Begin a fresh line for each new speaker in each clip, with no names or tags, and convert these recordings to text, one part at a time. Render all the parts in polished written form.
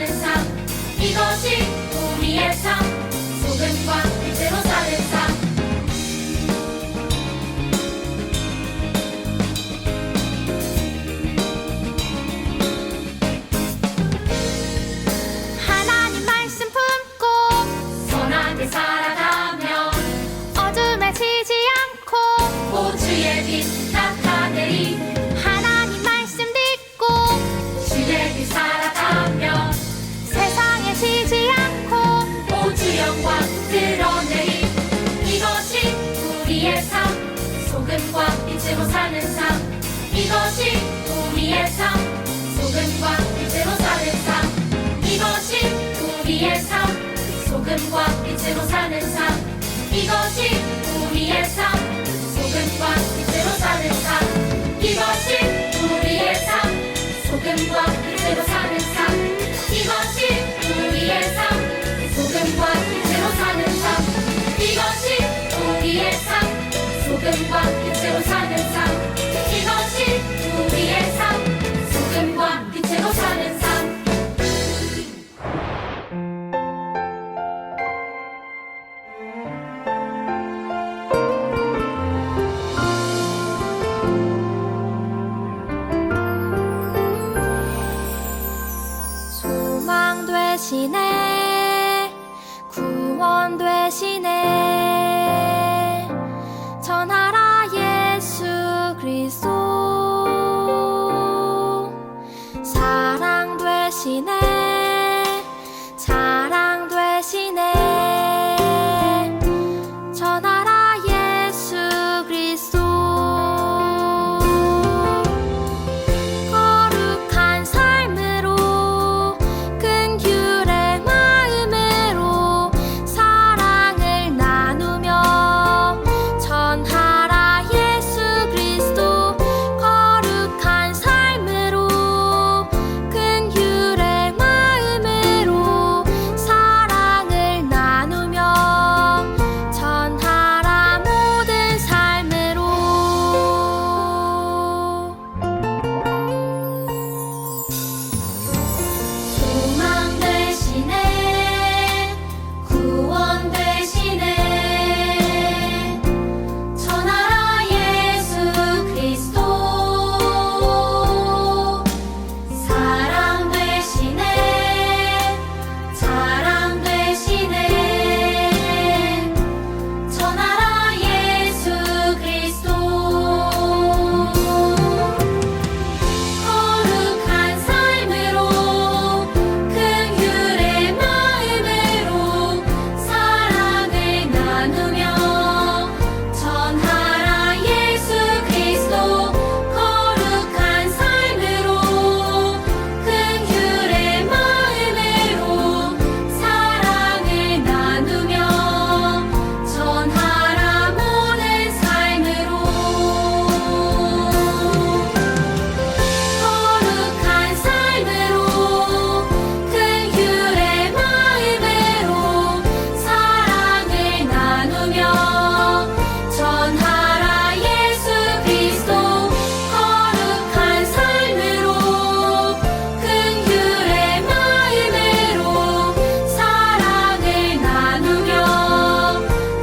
사는 삶 이것이 우리의 삶 소금과 빛으로 사는 삶
하나님 말씀 품고
선하게 살아가면
어둠에 지지 않고
호주의 빛 나타내리
하나님 말씀 듣고
주의 빛 살아가면
세상에 지지 않고
호주 영광 드러내리 이것이 우리의 삶 소금과 빛으로 사는 삶 이것이 우리의 삶 소금과 빛으로 사는 삶 이것이 우리의 삶 소금과 빛으로 사는 삶 이것이 우리의 삶 소금과 빛으로 사는 삶 이것이 우리의 삶 소금과 빛으로 사는 삶 이것이 우리의 삶 소금과 빛으로 사는 삶 이것이 우리의 삶 소금과 빛으로 사는 삶 이것이 우리의 삶 소금과 빛으로 사는 삶
소망 되시네 구원 되시네 전하라 예수 그리스도 사랑 되시네 자랑 되시네 전하라 예수 그리스도 거룩한 삶으로 큰 규례 마음으로 사랑을 나누며 전하라 예수 그리스도 거룩한 삶으로 큰 규례 마음으로 사랑을 나누며 전하라 모든 삶으로
소망 되시네 구원 되시네 전하라 예수 그리스도 사랑 되시네 자랑 되시네 전하라 예수 그리스도 거룩한 삶으로 큰 규례 마음으로 사랑을 나누며 전하라 예수 그리스도 거룩한 삶으로 큰 규례 마음으로 사랑을 나누며 전하라 모든 삶으로 거룩한 삶으로 큰 규례 마음으로 사랑을 나누며 전하라 예수 그리스도 거룩한 삶으로 큰 규례 마음으로 사랑을 나누며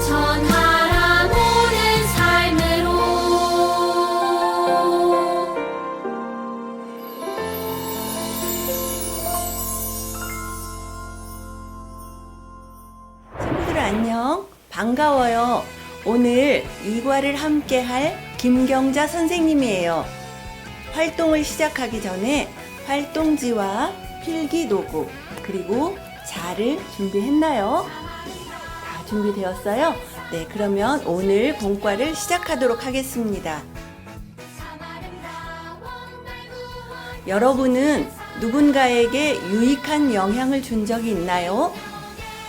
전하라 모든 삶으로
친구들 안녕. 반가워요. 오늘 이과를 함께 할 김경자 선생님이에요. 활동을 시작하기 전에 활동지와 필기 도구 그리고 자를 준비했나요? 다 준비되었어요? 네, 그러면 오늘 공과를 시작하도록 하겠습니다. 여러분은 누군가에게 유익한 영향을 준 적이 있나요?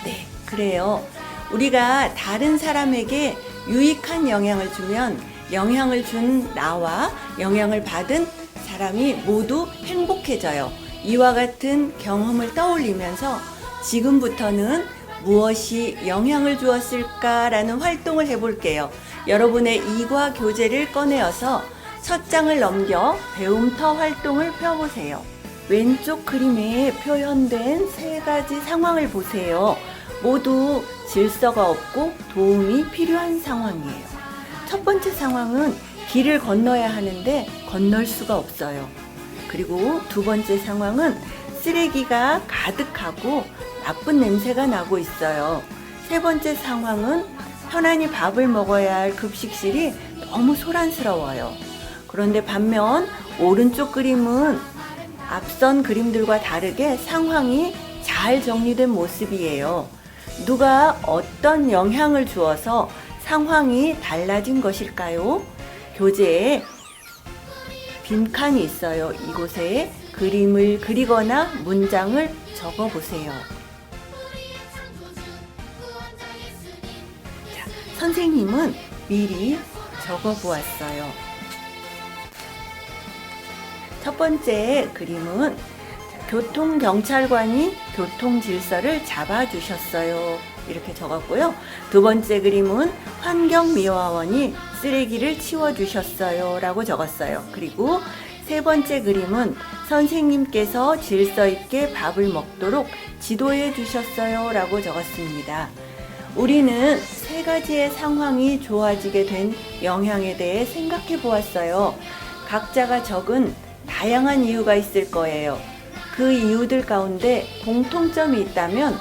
네, 그래요. 우리가 다른 사람에게 유익한 영향을 주면 영향을 준 나와 영향을 받은 사람이 모두 행복해져요. 이와 같은 경험을 떠올리면서 지금부터는 무엇이 영향을 주었을까라는 활동을 해볼게요. 여러분의 이과 교재를 꺼내어서 첫 장을 넘겨 배움터 활동을 펴보세요. 왼쪽 그림에 표현된 세 가지 상황을 보세요. 모두 질서가 없고 도움이 필요한 상황이에요. 첫 번째 상황은 길을 건너야 하는데 건널 수가 없어요. 그리고 두 번째 상황은 쓰레기가 가득하고 나쁜 냄새가 나고 있어요. 세 번째 상황은 편안히 밥을 먹어야 할 급식실이 너무 소란스러워요. 그런데 반면 오른쪽 그림은 앞선 그림들과 다르게 상황이 잘 정리된 모습이에요. 누가 어떤 영향을 주어서 상황이 달라진 것일까요? 교재에 빈칸이 있어요. 이곳에 그림을 그리거나 문장을 적어 보세요. 자, 선생님은 미리 적어 보았어요. 첫 번째 그림은 교통경찰관이 교통질서를 잡아주셨어요. 이렇게 적었고요. 두 번째 그림은 환경미화원이 쓰레기를 치워주셨어요. 라고 적었어요. 그리고 세 번째 그림은 선생님께서 질서 있게 밥을 먹도록 지도해 주셨어요. 라고 적었습니다. 우리는 세 가지의 상황이 좋아지게 된 영향에 대해 생각해 보았어요. 각자가 적은 다양한 이유가 있을 거예요. 그 이유들 가운데 공통점이 있다면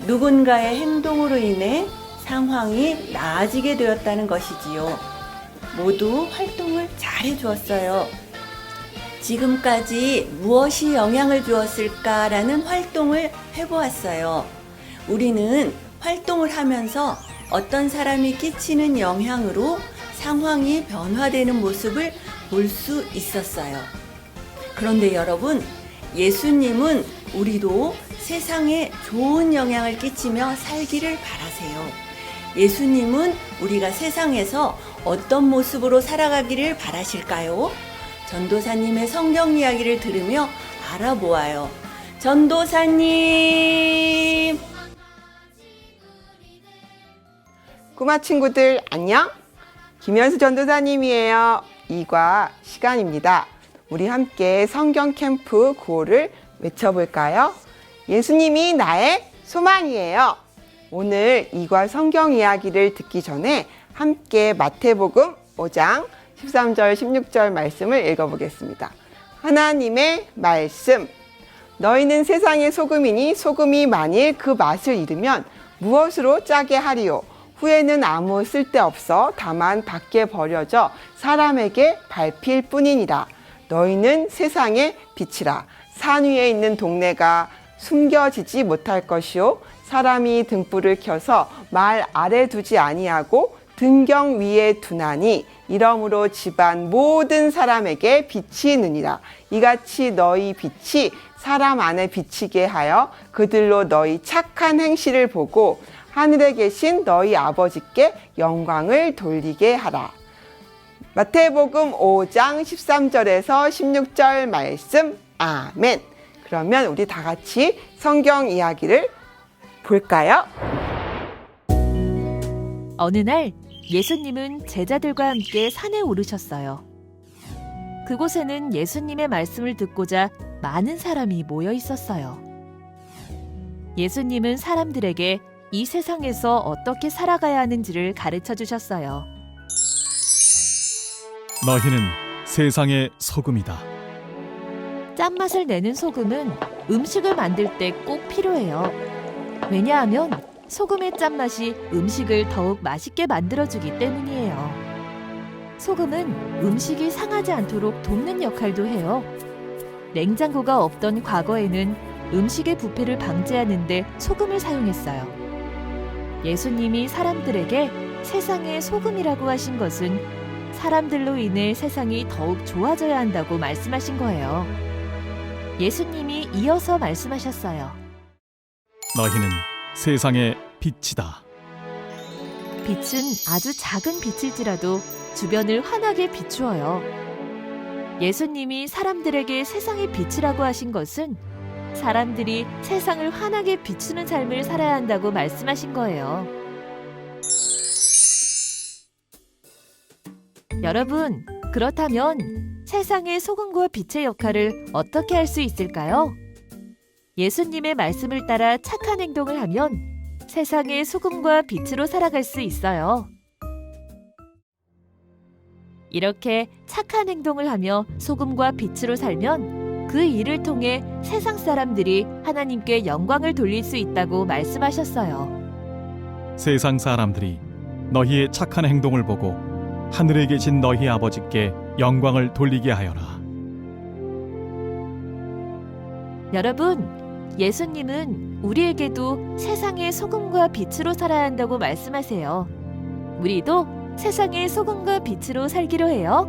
누군가의 행동으로 인해 상황이 나아지게 되었다는 것이지요. 모두 활동을 잘 해주었어요. 지금까지 무엇이 영향을 주었을까라는 활동을 해보았어요. 우리는 활동을 하면서 어떤 사람이 끼치는 영향으로 상황이 변화되는 모습을 볼 수 있었어요. 그런데 여러분, 예수님은 우리도 세상에 좋은 영향을 끼치며 살기를 바라세요. 예수님은 우리가 세상에서 어떤 모습으로 살아가기를 바라실까요? 전도사님의 성경 이야기를 들으며 알아보아요. 전도사님!
꼬마 친구들 안녕? 김현수 전도사님이에요. 2과 시간입니다. 우리 함께 성경 캠프 구호를 외쳐볼까요? 예수님이 나의 소망이에요. 오늘 2과 성경 이야기를 듣기 전에 함께 마태복음 5장 13절 16절 말씀을 읽어보겠습니다. 하나님의 말씀. 너희는 세상의 소금이니 소금이 만일 그 맛을 잃으면 무엇으로 짜게 하리요? 후에는 아무 쓸데없어 다만 밖에 버려져 사람에게 밟힐 뿐이니라. 너희는 세상의 빛이라. 산 위에 있는 동네가 숨겨지지 못할 것이요 사람이 등불을 켜서 말 아래 두지 아니하고 등경 위에 두나니 이러므로 집안 모든 사람에게 빛이 느니라. 이같이 너희 빛이 사람 안에 비치게 하여 그들로 너희 착한 행실을 보고 하늘에 계신 너희 아버지께 영광을 돌리게 하라. 마태복음 5장 13절에서 16절 말씀. 아멘. 그러면 우리 다 같이 성경 이야기를 볼까요?
어느 날 예수님은 제자들과 함께 산에 오르셨어요. 그곳에는 예수님의 말씀을 듣고자 많은 사람이 모여 있었어요. 예수님은 사람들에게 이 세상에서 어떻게 살아가야 하는지를 가르쳐 주셨어요.
너희는 세상의 소금이다.
짠맛을 내는 소금은 음식을 만들 때 꼭 필요해요. 왜냐하면 소금의 짠맛이 음식을 더욱 맛있게 만들어주기 때문이에요. 소금은 음식이 상하지 않도록 돕는 역할도 해요. 냉장고가 없던 과거에는 음식의 부패를 방지하는 데 소금을 사용했어요. 예수님이 사람들에게 세상의 소금이라고 하신 것은 사람들로 인해 세상이 더욱 좋아져야 한다고 말씀하신 거예요. 예수님이 이어서 말씀하셨어요.
너희는 세상의 빛이다.
빛은 아주 작은 빛일지라도 주변을 환하게 비추어요. 예수님이 사람들에게 세상의 빛이라고 하신 것은 사람들이 세상을 환하게 비추는 삶을 살아야 한다고 말씀하신 거예요. 여러분, 그렇다면 세상의 소금과 빛의 역할을 어떻게 할 수 있을까요? 예수님의 말씀을 따라 착한 행동을 하면 세상의 소금과 빛으로 살아갈 수 있어요. 이렇게 착한 행동을 하며 소금과 빛으로 살면 그 일을 통해 세상 사람들이 하나님께 영광을 돌릴 수 있다고 말씀하셨어요.
세상 사람들이 너희의 착한 행동을 보고 하늘에 계신 너희 아버지께 영광을 돌리게 하여라.
여러분, 예수님은 우리에게도 세상의 소금과 빛으로 살아야 한다고 말씀하세요. 우리도 세상의 소금과 빛으로 살기로 해요.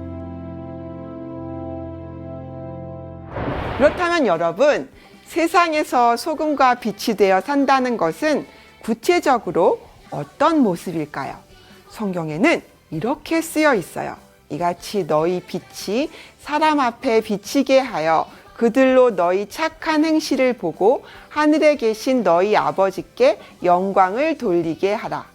그렇다면 여러분, 세상에서 소금과 빛이 되어 산다는 것은 구체적으로 어떤 모습일까요? 성경에는 이렇게 쓰여 있어요. 이같이 너희 빛이 사람 앞에 비치게 하여 그들로 너희 착한 행실을 보고 하늘에 계신 너희 아버지께 영광을 돌리게 하라.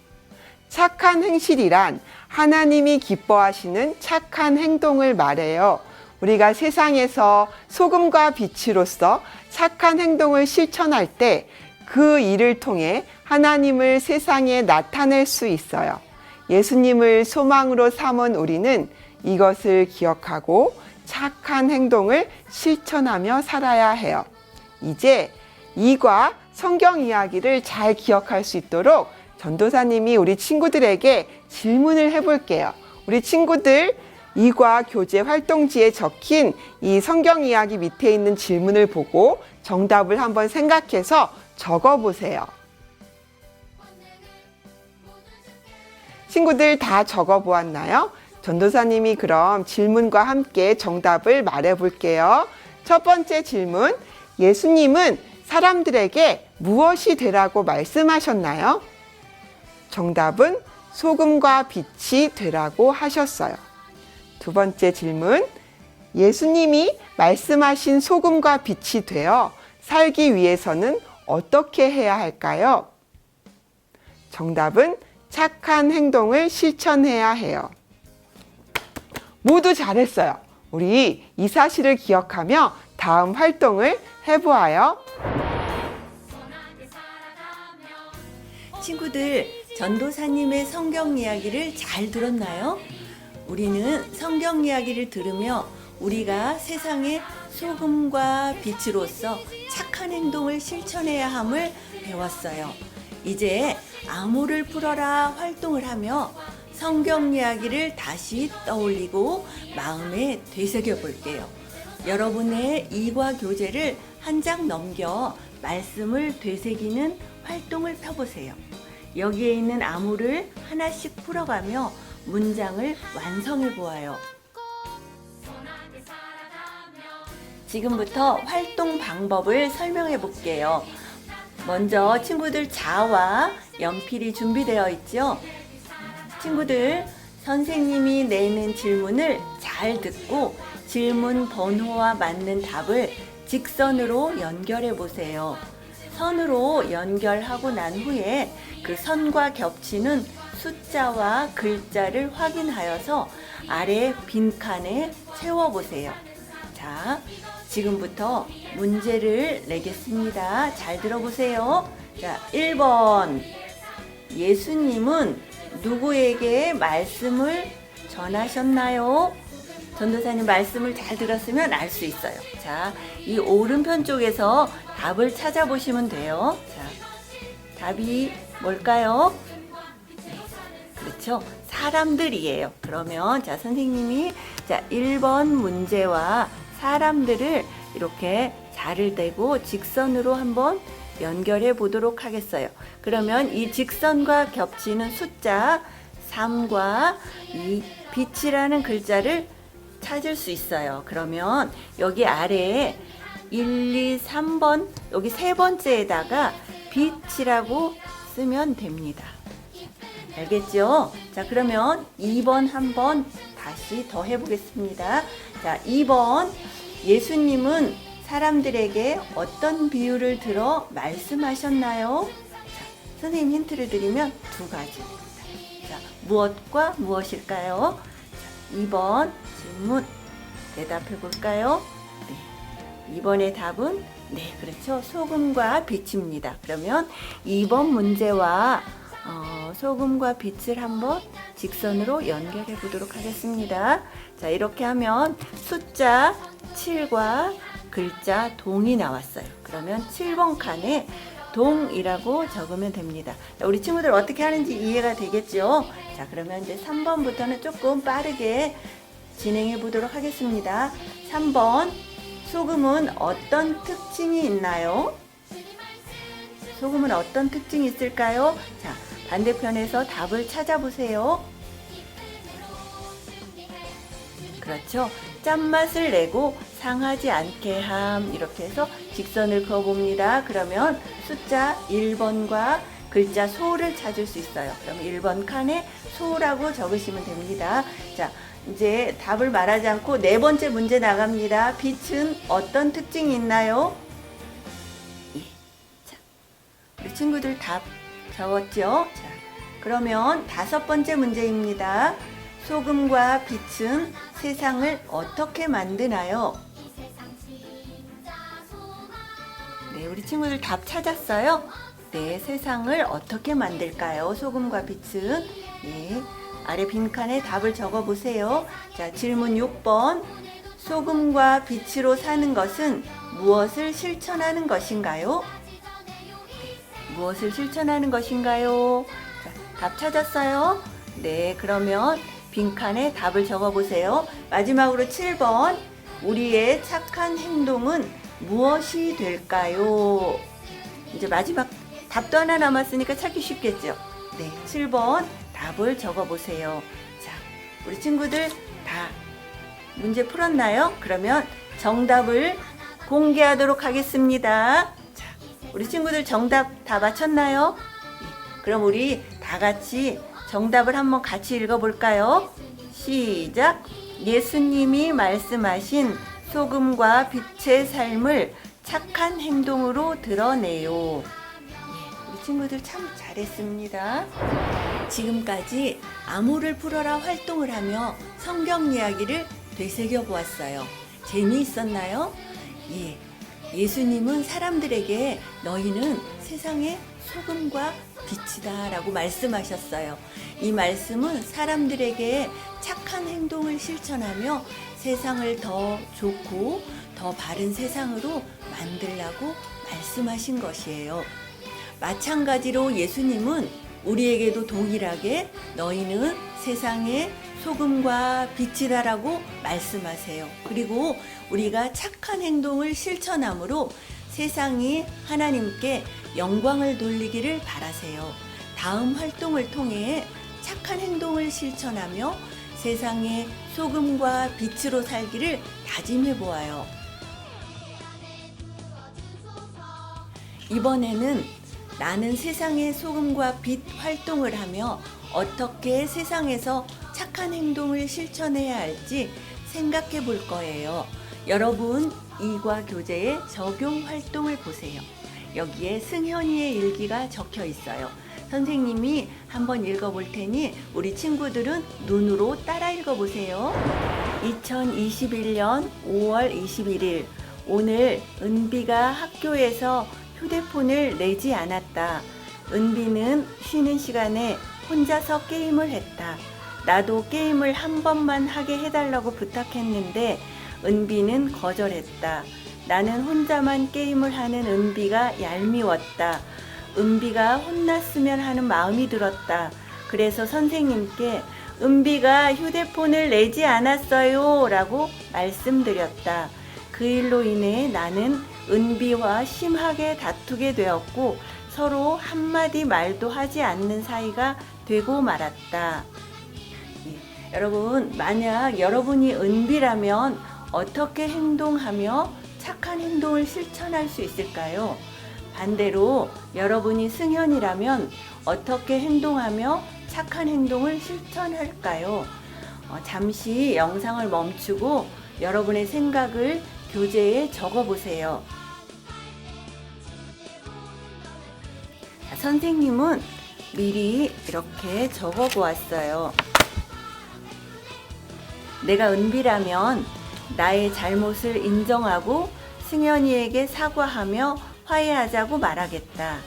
착한 행실이란 하나님이 기뻐하시는 착한 행동을 말해요. 우리가 세상에서 소금과 빛으로서 착한 행동을 실천할 때 그 일을 통해 하나님을 세상에 나타낼 수 있어요. 예수님을 소망으로 삼은 우리는 이것을 기억하고 착한 행동을 실천하며 살아야 해요. 이제 이과 성경 이야기를 잘 기억할 수 있도록 전도사님이 우리 친구들에게 질문을 해볼게요. 우리 친구들 이과 교재 활동지에 적힌 이 성경 이야기 밑에 있는 질문을 보고 정답을 한번 생각해서 적어보세요. 친구들 다 적어보았나요? 전도사님이 그럼 질문과 함께 정답을 말해볼게요. 첫 번째 질문, 예수님은 사람들에게 무엇이 되라고 말씀하셨나요? 정답은 소금과 빛이 되라고 하셨어요. 두 번째 질문, 예수님이 말씀하신 소금과 빛이 되어 살기 위해서는 어떻게 해야 할까요? 정답은 착한 행동을 실천해야 해요. 모두 잘했어요. 우리 이 사실을 기억하며 다음 활동을 해보아요.
친구들, 전도사님의 성경 이야기를 잘 들었나요? 우리는 성경 이야기를 들으며 우리가 세상의 소금과 빛으로서 착한 행동을 실천해야 함을 배웠어요. 이제 암호를 풀어라 활동을 하며 성경 이야기를 다시 떠올리고 마음에 되새겨 볼게요. 여러분의 이과 교재를 한 장 넘겨 말씀을 되새기는 활동을 펴보세요. 여기에 있는 암호를 하나씩 풀어가며 문장을 완성해 보아요. 지금부터 활동 방법을 설명해 볼게요. 먼저 친구들 자와 연필이 준비되어 있죠? 친구들, 선생님이 내는 질문을 잘 듣고 질문 번호와 맞는 답을 직선으로 연결해 보세요. 선으로 연결하고 난 후에 그 선과 겹치는 숫자와 글자를 확인하여서 아래 빈칸에 채워보세요. 자, 지금부터 문제를 내겠습니다. 잘 들어보세요. 자, 1번. 예수님은 누구에게 말씀을 전하셨나요? 전도사님 말씀을 잘 들었으면 알 수 있어요. 자, 이 오른편 쪽에서 답을 찾아보시면 돼요. 자, 답이 뭘까요? 그렇죠. 사람들이에요. 그러면 자, 선생님이 자, 1번 문제와 사람들을 이렇게 자를 대고 직선으로 한번 연결해 보도록 하겠어요. 그러면 이 직선과 겹치는 숫자 3과 이 빛이라는 글자를 찾을 수 있어요. 그러면 여기 아래에 1, 2, 3번 여기 세 번째에다가 빛이라고 쓰면 됩니다. 알겠죠? 자, 그러면 2번 한번 다시 더 해보겠습니다. 자, 2번. 예수님은 사람들에게 어떤 비유를 들어 말씀하셨나요? 자, 선생님 힌트를 드리면 두 가지. 자, 무엇과 무엇일까요? 자, 2번 질문 대답해 볼까요? 네. 2번의 답은 네, 그렇죠. 소금과 빛입니다. 그러면 2번 문제와 소금과 빛을 한번 직선으로 연결해 보도록 하겠습니다. 자, 이렇게 하면 숫자 7과 글자 동이 나왔어요. 그러면 7번 칸에 동이라고 적으면 됩니다. 자, 우리 친구들 어떻게 하는지 이해가 되겠죠? 자, 그러면 이제 3번부터는 조금 빠르게 진행해 보도록 하겠습니다. 3번, 소금은 어떤 특징이 있나요? 소금은 어떤 특징이 있을까요? 자, 반대편에서 답을 찾아보세요. 그렇죠. 짠맛을 내고 상하지 않게 함. 이렇게 해서 직선을 그어봅니다. 그러면 숫자 1번과 글자 소를 찾을 수 있어요. 그럼 1번 칸에 소라고 적으시면 됩니다. 자, 이제 답을 말하지 않고 네 번째 문제 나갑니다. 빛은 어떤 특징이 있나요? 예. 자, 우리 친구들 답 적었죠? 자, 그러면 5번째 문제입니다. 소금과 빛은 세상을 어떻게 만드나요? 네, 우리 친구들 답 찾았어요? 네, 세상을 어떻게 만들까요? 소금과 빛은? 네, 아래 빈칸에 답을 적어 보세요. 자, 질문 6번. 소금과 빛으로 사는 것은 무엇을 실천하는 것인가요? 무엇을 실천하는 것인가요? 자, 답 찾았어요? 네, 그러면 빈칸에 답을 적어 보세요. 마지막으로 7번. 우리의 착한 행동은 무엇이 될까요? 이제 마지막 답도 하나 남았으니까 찾기 쉽겠죠? 네, 7번 답을 적어 보세요. 자, 우리 친구들 다 문제 풀었나요? 그러면 정답을 공개하도록 하겠습니다. 자, 우리 친구들 정답 다 맞췄나요? 네, 그럼 우리 다 같이 정답을 한번 같이 읽어볼까요? 시작! 예수님이 말씀하신 소금과 빛의 삶을 착한 행동으로 드러내요. 예, 우리 친구들 참 잘했습니다. 지금까지 암호를 풀어라 활동을 하며 성경 이야기를 되새겨 보았어요. 재미있었나요? 예, 예수님은 사람들에게 너희는 세상의 소금과 빛이다 라고 말씀하셨어요. 이 말씀은 사람들에게 착한 행동을 실천하며 세상을 더 좋고 더 바른 세상으로 만들라고 말씀하신 것이에요. 마찬가지로 예수님은 우리에게도 동일하게 너희는 세상의 소금과 빛이다라고 말씀하세요. 그리고 우리가 착한 행동을 실천함으로 세상이 하나님께 영광을 돌리기를 바라세요. 다음 활동을 통해 착한 행동을 실천하며 세상의 소금과 빛으로 살기를 다짐해 보아요. 이번에는 나는 세상의 소금과 빛 활동을 하며 어떻게 세상에서 착한 행동을 실천해야 할지 생각해 볼 거예요. 여러분, 이과 교재의 적용 활동을 보세요. 여기에 승현이의 일기가 적혀 있어요. 선생님이 한번 읽어볼 테니 우리 친구들은 눈으로 따라 읽어보세요. 2021년 5월 21일 오늘 은비가 학교에서 휴대폰을 내지 않았다. 은비는 쉬는 시간에 혼자서 게임을 했다. 나도 게임을 한 번만 하게 해달라고 부탁했는데 은비는 거절했다. 나는 혼자만 게임을 하는 은비가 얄미웠다. 은비가 혼났으면 하는 마음이 들었다. 그래서 선생님께 은비가 휴대폰을 내지 않았어요 라고 말씀드렸다. 그 일로 인해 나는 은비와 심하게 다투게 되었고 서로 한마디 말도 하지 않는 사이가 되고 말았다. 예, 여러분, 만약 여러분이 은비라면 어떻게 행동하며 착한 행동을 실천할 수 있을까요? 반대로 여러분이 승현이라면 어떻게 행동하며 착한 행동을 실천할까요? 잠시 영상을 멈추고 여러분의 생각을 교재에 적어보세요. 자, 선생님은 미리 이렇게 적어보았어요. 내가 은비라면 나의 잘못을 인정하고 승현이에게 사과하며 화해하자고 말하겠다.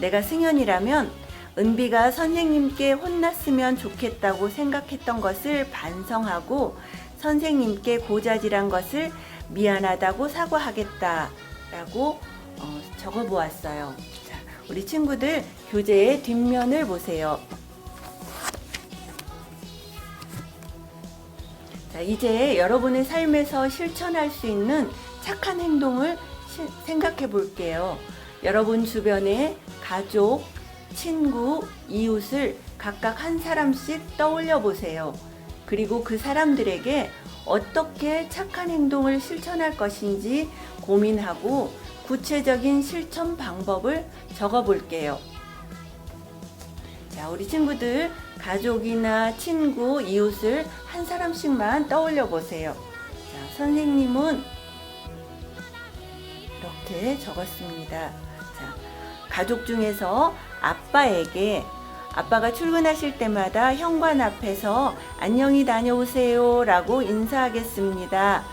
내가 승현이라면 은비가 선생님께 혼났으면 좋겠다고 생각했던 것을 반성하고 선생님께 고자질한 것을 미안하다고 사과하겠다 라고 적어보았어요. 자, 우리 친구들 교재의 뒷면을 보세요. 자, 이제 여러분의 삶에서 실천할 수 있는 착한 행동을 생각해 볼게요. 여러분 주변에 가족, 친구, 이웃을 각각 한 사람씩 떠올려 보세요. 그리고 그 사람들에게 어떻게 착한 행동을 실천할 것인지 고민하고 구체적인 실천 방법을 적어 볼게요. 자, 우리 친구들 가족이나 친구, 이웃을 한 사람씩만 떠올려 보세요. 자, 선생님은 이렇게 적었습니다. 자, 가족 중에서 아빠에게 아빠가 출근하실 때마다 현관 앞에서 안녕히 다녀오세요 라고 인사하겠습니다.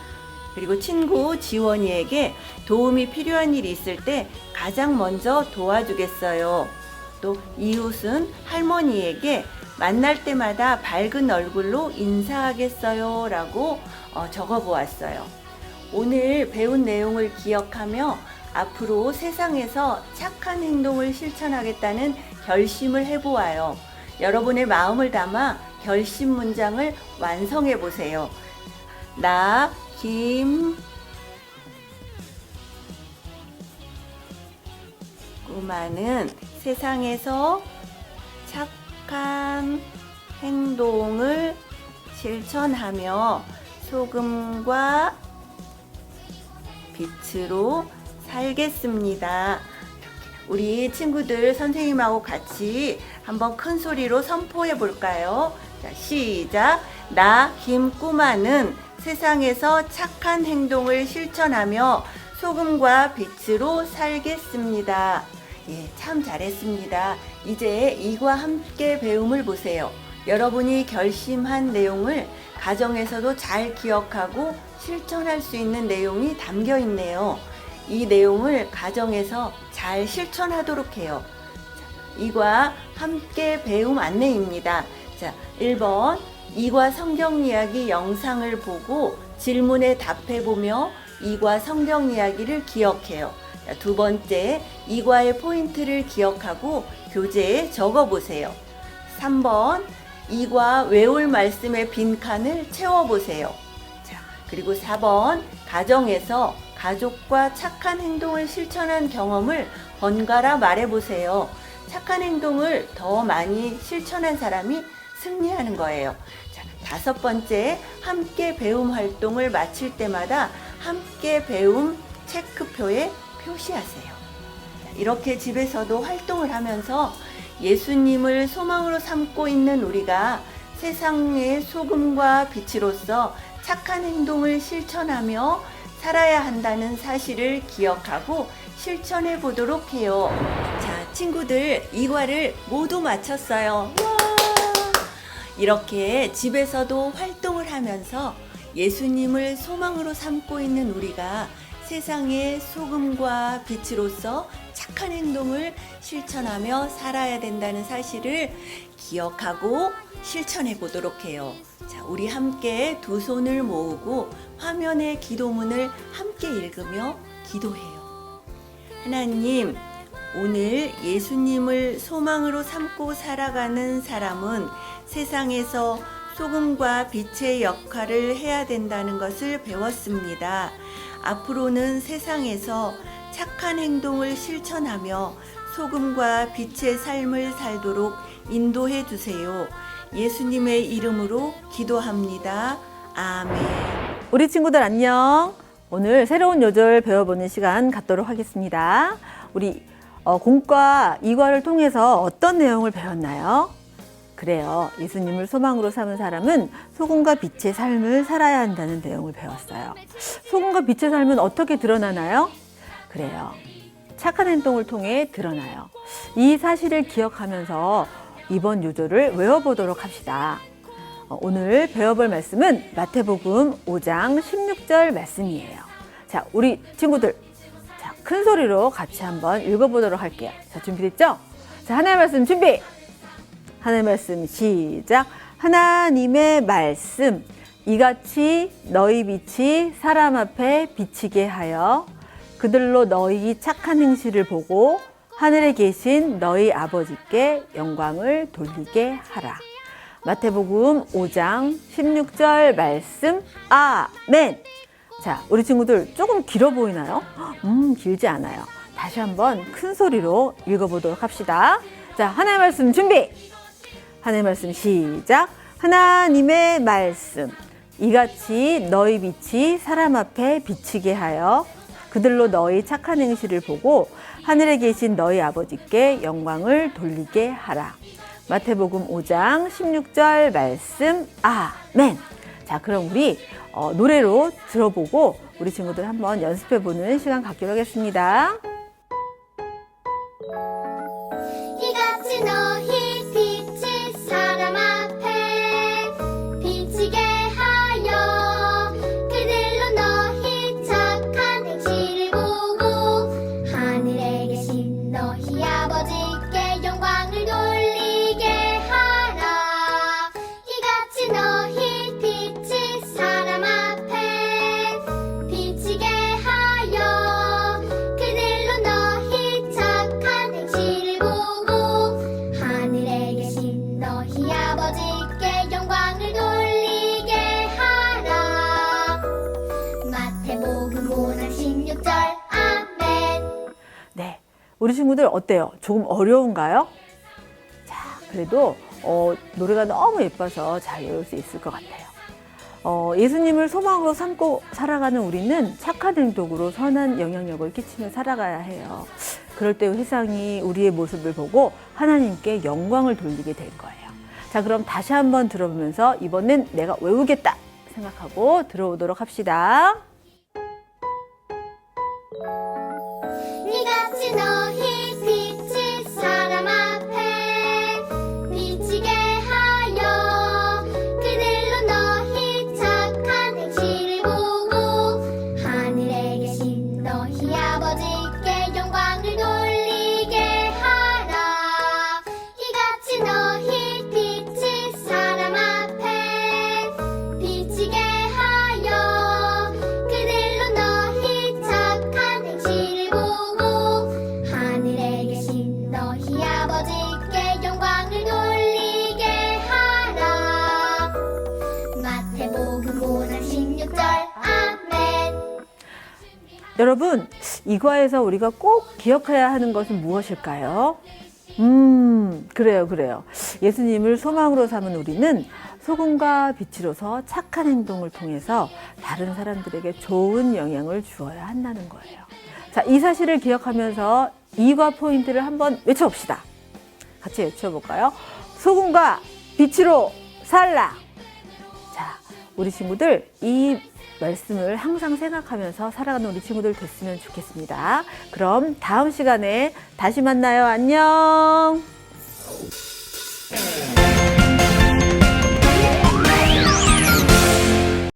그리고 친구 지원이에게 도움이 필요한 일이 있을 때 가장 먼저 도와주겠어요. 또 이웃은 할머니에게 만날 때마다 밝은 얼굴로 인사하겠어요 라고 적어보았어요. 오늘 배운 내용을 기억하며 앞으로 세상에서 착한 행동을 실천하겠다는 결심을 해보아요. 여러분의 마음을 담아 결심 문장을 완성해 보세요. 나, 김꾸마는 세상에서 착한 행동을 실천하며 소금과 빛으로 살겠습니다. 우리 친구들 선생님하고 같이 한번 큰 소리로 선포해 볼까요? 자, 시작. 나 김꾸마는 세상에서 착한 행동을 실천하며 소금과 빛으로 살겠습니다. 예, 참 잘했습니다. 이제 이과 함께 배움을 보세요. 여러분이 결심한 내용을 가정에서도 잘 기억하고 실천할 수 있는 내용이 담겨 있네요. 이 내용을 가정에서 잘 실천하도록 해요. 자, 이과 함께 배움 안내입니다. 자, 1번 이과 성경 이야기 영상을 보고 질문에 답해보며 이과 성경 이야기를 기억해요. 자, 두 번째, 이과의 포인트를 기억하고 교재에 적어보세요. 3번, 이과 외울 말씀의 빈칸을 채워보세요. 자, 그리고 4번, 가정에서 가족과 착한 행동을 실천한 경험을 번갈아 말해보세요. 착한 행동을 더 많이 실천한 사람이 승리하는 거예요. 자, 5번째, 함께 배움 활동을 마칠 때마다 함께 배움 체크표에 표시하세요. 자, 이렇게 집에서도 활동을 하면서 예수님을 소망으로 삼고 있는 우리가 세상의 소금과 빛으로서 착한 행동을 실천하며 살아야 한다는 사실을 기억하고 실천해 보도록 해요. 자, 친구들 이과를 모두 마쳤어요. 와! 이렇게 집에서도 활동을 하면서 예수님을 소망으로 삼고 있는 우리가 세상의 소금과 빛으로서 착한 행동을 실천하며 살아야 된다는 사실을 기억하고 실천해 보도록 해요. 자, 우리 함께 두 손을 모으고 화면의 기도문을 함께 읽으며 기도해요. 하나님, 오늘 예수님을 소망으로 삼고 살아가는 사람은 세상에서 소금과 빛의 역할을 해야 된다는 것을 배웠습니다. 앞으로는 세상에서 착한 행동을 실천하며 소금과 빛의 삶을 살도록 인도해 주세요. 예수님의 이름으로 기도합니다. 아멘.
우리 친구들 안녕. 오늘 새로운 요절 배워보는 시간 갖도록 하겠습니다. 우리 공과 이과를 통해서 어떤 내용을 배웠나요? 그래요. 예수님을 소망으로 삼은 사람은 소금과 빛의 삶을 살아야 한다는 내용을 배웠어요. 소금과 빛의 삶은 어떻게 드러나나요? 그래요. 착한 행동을 통해 드러나요. 이 사실을 기억하면서 이번 요절을 외워보도록 합시다. 오늘 배워볼 말씀은 마태복음 5장 16절 말씀이에요. 자, 우리 친구들, 자, 큰 소리로 같이 한번 읽어보도록 할게요. 자, 준비됐죠? 자, 하나님의 말씀 준비! 하나님의 말씀 시작! 하나님의 말씀, 이같이 너희 빛이 사람 앞에 비치게 하여 그들로 너희 착한 행실을 보고 하늘에 계신 너희 아버지께 영광을 돌리게 하라. 마태복음 5장 16절 말씀 아멘. 자, 우리 친구들 조금 길어 보이나요? 길지 않아요. 다시 한번 큰 소리로 읽어보도록 합시다. 자, 하나님의 말씀 준비. 하나님의 말씀 시작. 하나님의 말씀, 이같이 너희 빛이 사람 앞에 비치게 하여 그들로 너희 착한 행실을 보고 하늘에 계신 너희 아버지께 영광을 돌리게 하라. 마태복음 5장 16절 말씀 아멘. 자, 그럼 우리 노래로 들어보고 우리 친구들 한번 연습해보는 시간 갖기로 하겠습니다.
이같이 너희 빛이 사람 앞에 비치게 하여 그들로 너희 착한 행실을 보고 하늘에 계신 너희 아버지께 영광을 돌리게 하라. 이같이 너희 빛이 사람 앞에 비치게 하여 그들로 너희 착한 행실을 보고 하늘에 계신 너희 아버지께 영광을 돌리게 하라. 마태복음 5장 16절 아멘.
네, 우리 친구들 어때요? 조금 어려운가요? 자, 그래도 노래가 너무 예뻐서 잘 외울 수 있을 것 같아요. 예수님을 소망으로 삼고 살아가는 우리는 착한 행동으로 선한 영향력을 끼치며 살아가야 해요. 그럴 때 세상이 우리의 모습을 보고 하나님께 영광을 돌리게 될 거예요. 자, 그럼 다시 한번 들어보면서 이번엔 내가 외우겠다 생각하고 들어오도록 합시다.
이같이 너희 빛이 사람 앞에 비치게 하여 그들로 너희 착한 행실을 보고 하늘에 계신 너희 아버지께 영광을 돌리게 하라. 이같이 너희 빛이 사람 앞에 비치게 하여 그들로 너희 착한 행실을 보고 하늘에 계신 너희 아버지께 영광을 돌리게 하라. 마태복음 5장 16절 아멘.
여러분, 이과에서 우리가 꼭 기억해야 하는 것은 무엇일까요? 그래요. 예수님을 소망으로 삼은 우리는 소금과 빛으로서 착한 행동을 통해서 다른 사람들에게 좋은 영향을 주어야 한다는 거예요. 자, 이 사실을 기억하면서 이과 포인트를 한번 외쳐봅시다. 같이 외쳐볼까요? 소금과 빛으로 살라. 자, 우리 친구들 이 말씀을 항상 생각하면서 살아가는 우리 친구들 됐으면 좋겠습니다. 그럼 다음 시간에 다시 만나요. 안녕.